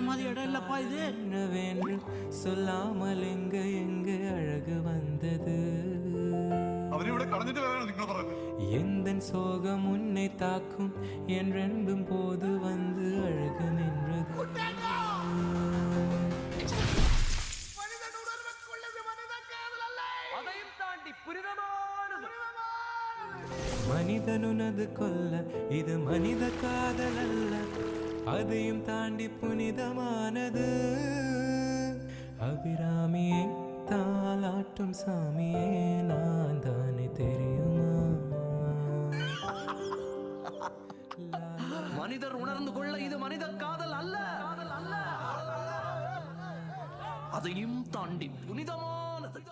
மாதிரி இடம் இல்லப்பா இது. என்னவென்று சொல்லாமல் எங்க எங்க அழகு வந்தது. எந்தன் சோகம் உன்னை தாக்கும் என்றென்றும் போது வந்து அழகு நின்றது. மனிதனுனது கொல்ல இது மனித காதல் அல்ல, அதையும் தாண்டி புனிதமானது. அபிராமியை தாலாட்டும் சாமியே நான் தானே தெரியுமா? மனிதர் உணர்ந்து கொள்ள இது மனித காதல் அல்ல, அதையும் தாண்டி புனிதமானது.